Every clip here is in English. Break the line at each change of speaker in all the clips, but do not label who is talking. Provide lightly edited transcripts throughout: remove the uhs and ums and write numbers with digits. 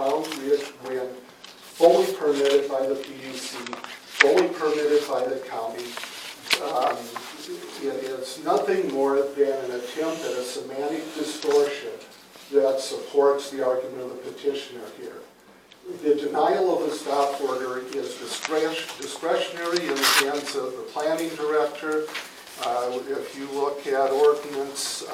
Crown Ridge Wind, fully permitted by the PUC, fully permitted by the county. It is nothing more than an attempt at a semantic distortion that supports the argument of the petitioner here. The denial of a stop order is discretionary in the hands of the planning director. If you look at ordinance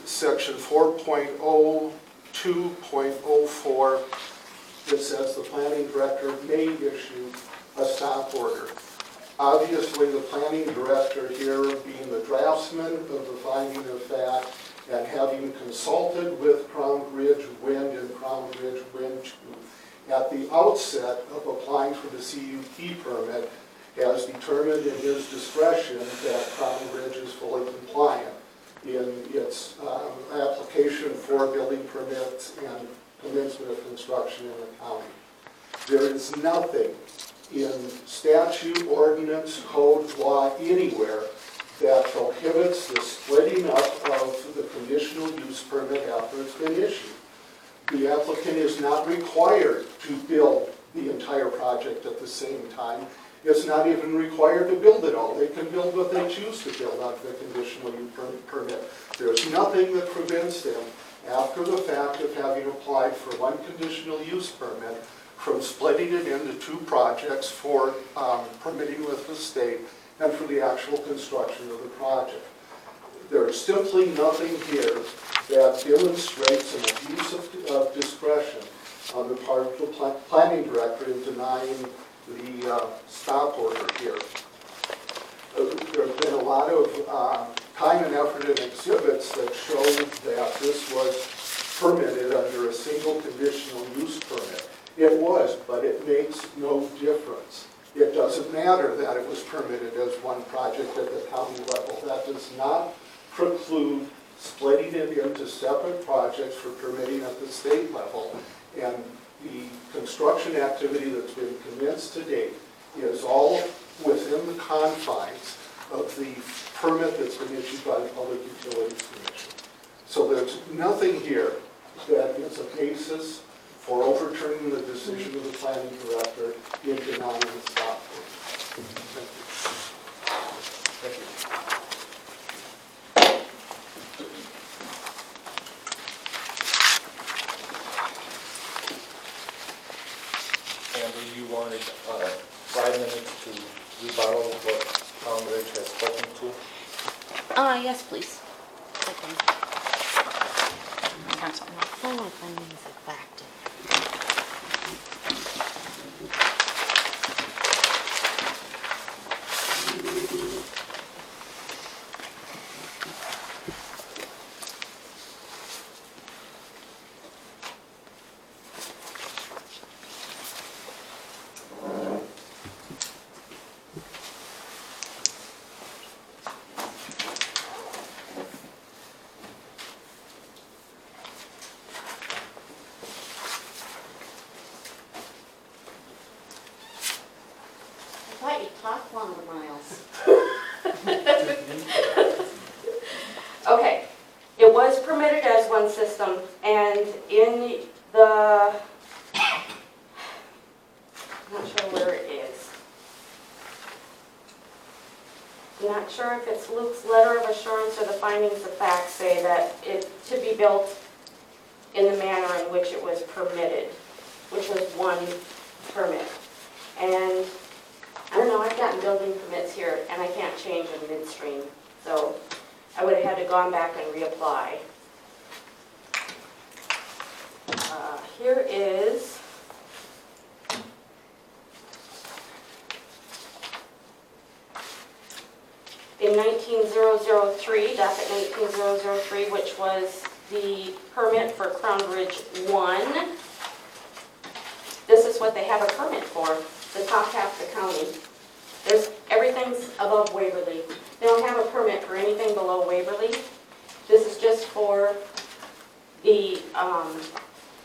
section 4.02.04, it says the planning director may issue a stop order. Obviously, the planning director here, being the draftsman of the finding of fact and having consulted with Crown Ridge Wind and Crown Ridge Wind 2 at the outset of applying for the CUP permit, has determined in his discretion that Crown Ridge is fully compliant in its application for building permits and commencement of construction in the county. There is nothing in statute, ordinance, code, law, anywhere that prohibits the splitting up of the conditional use permit after it's been issued. The applicant is not required to build the entire project at the same time. It's not even required to build it all. They can build what they choose to build out of the conditional use permit. There's nothing that prevents them, after the fact of having applied for one conditional use permit, from splitting it into two projects for permitting with the state and for the actual construction of the project. There is simply nothing here that demonstrates an abuse of discretion on the part of the planning director in denying the stop order here. There's been a lot of time and effort in exhibits that show that this was permitted under a single conditional use permit. It was, but it makes no difference. It doesn't matter that it was permitted as one project at the county level. That does not preclude splitting it into separate projects for permitting at the state level. And the construction activity that's been commenced to date is all within the confines of the permit that's been issued by the Public Utilities Commission. So there's nothing here that is a basis for overturning the decision of the planning director in denying the stop order. Thank you. Thank you.
Amber, you wanted 5 minutes to rebuttal what Crown Ridge has spoken to?
Yes, please. Okay. I have something on my phone, my phone is back. I thought you talked longer, Miles.
Okay, it was permitted as one system, and in the, I'm not sure where it is. I'm not sure if it's Luke's letter of assurance or the findings of fact say that it to be built in the manner in which it was permitted, which was one permit. And I don't know, I've gotten building permits here and I can't change in midstream, so I would have had to gone back and reapply. Here is in 19003, docket 19003, which was the permit for Crown Ridge 1. This is what they have a permit for, the top half of the county. Everything's above Waverly. They don't have a permit for anything below Waverly. This is just for the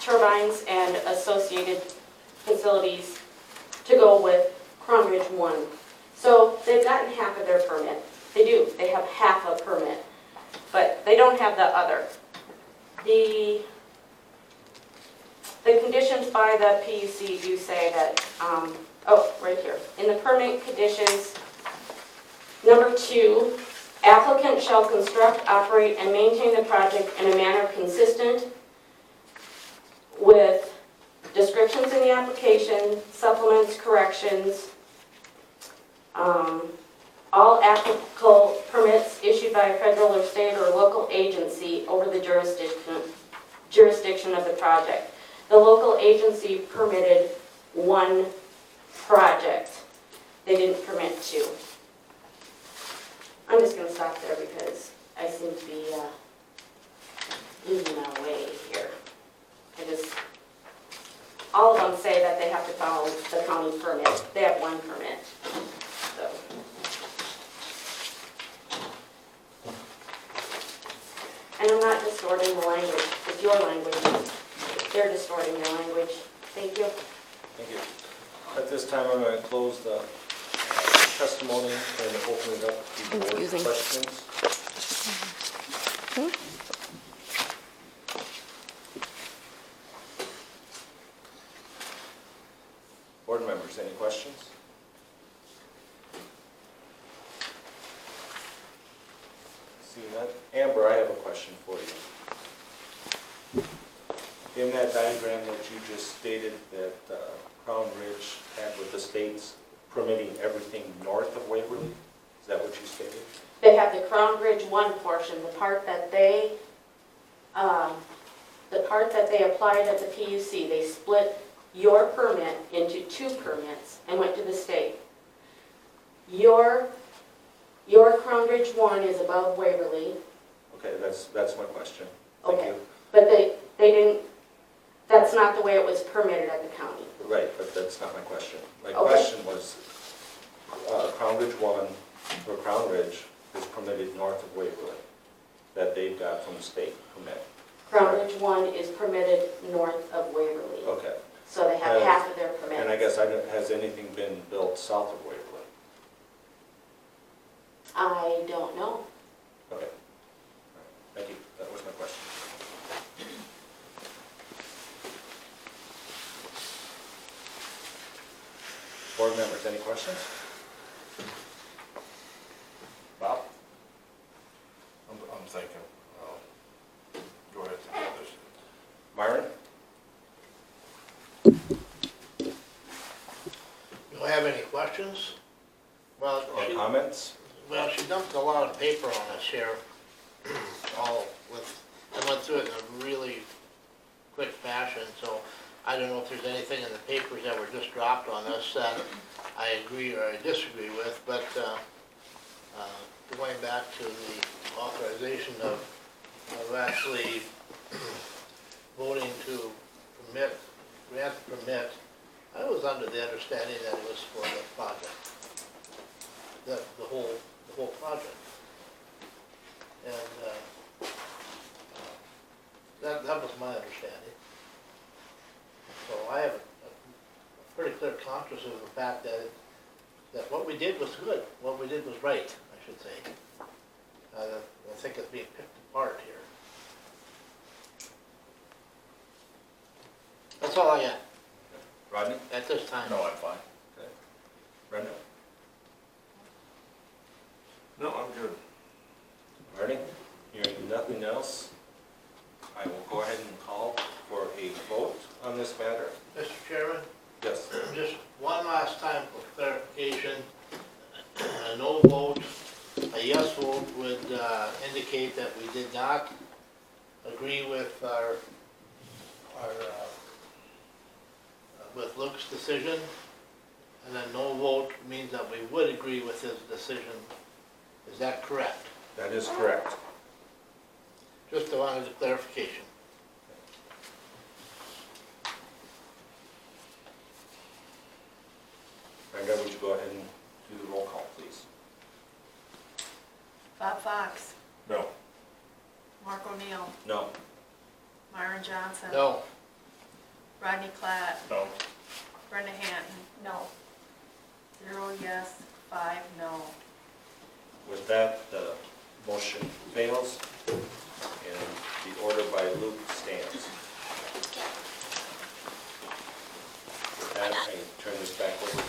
turbines and associated facilities to go with Crown Ridge 1. So they've gotten half of their permit. They do. They have half a permit, but they don't have the other. The The conditions by the PUC do say that, right here. In the permit conditions, number 2, applicant shall construct, operate, and maintain the project in a manner consistent with descriptions in the application, supplements, corrections, all applicable permits issued by a federal or state or local agency over the jurisdiction of the project. The local agency permitted 1 project. They didn't permit 2. I'm just going to stop there because I seem to be losing my way here. All of them say that they have to follow the county permit. They have 1 permit. So. And I'm not distorting the language. It's your language. They're distorting your language. Thank you.
Thank you. At this time, I'm going to close the testimony and open it up to board
Confusing.
questions. Board members, any questions? See that? Amber, I have a question for you. In that diagram that you just stated that Crown Ridge had with the states permitting everything north of Waverly, is that what you stated?
They have the Crown Bridge 1 portion, the part that they applied at the PUC. They split your permit into 2 permits and went to the state. Your Crown Bridge 1 is above Waverly.
Okay, that's my question. Thank
Okay.
you.
But they didn't, that's not the way it was permitted at the county.
Right, but that's not my question. My
Okay.
question was, Crown Ridge 1, or Crown Ridge, is permitted north of Waverly, that they've got from the state permit.
Crown Ridge 1 is permitted north of Waverly.
Okay.
So they have half of their permits.
And I guess, has anything been built south of Waverly?
I don't know.
Okay. All right. Thank you. That was my question. Board members, any questions? Bob?
I'm thinking, go ahead.
Myron?
Do I have any questions? Well,
Or comments?
she dumped a lot of paper on us here. I went through it in a really quick fashion, so I don't know if there's anything in the papers that were just dropped on us that I agree or I disagree with, but going back to the authorization of actually voting to grant the permit, I was under the understanding that it was for the project, the whole project. And that was my understanding. So I have a pretty clear consciousness of the fact that what we did was good, what we did was right, I should say. I think it's being picked apart here. That's all I got
Rodney?
at this time.
No, I'm fine.
Okay. Brenda?
No, I'm good.
Marty? Hearing nothing else, I will go ahead and call for a vote on this matter.
Mr. Chairman,
Yes.
just one last time for clarification. A no vote, a yes vote would indicate that we did not agree with with Luke's decision, and a no vote means that we would agree with his decision. Is that correct?
That is correct.
Just wanted a clarification.
Brenda, would you go ahead and do the roll call, please?
Bob Fox,
No.
Mark O'Neill,
No.
Myron Johnson.
No.
Rodney Klatt,
No.
Brenda Hanton. No. 0 yes, 5 no.
With that, the motion fails, and the order by Luke stands. that, I turn this back over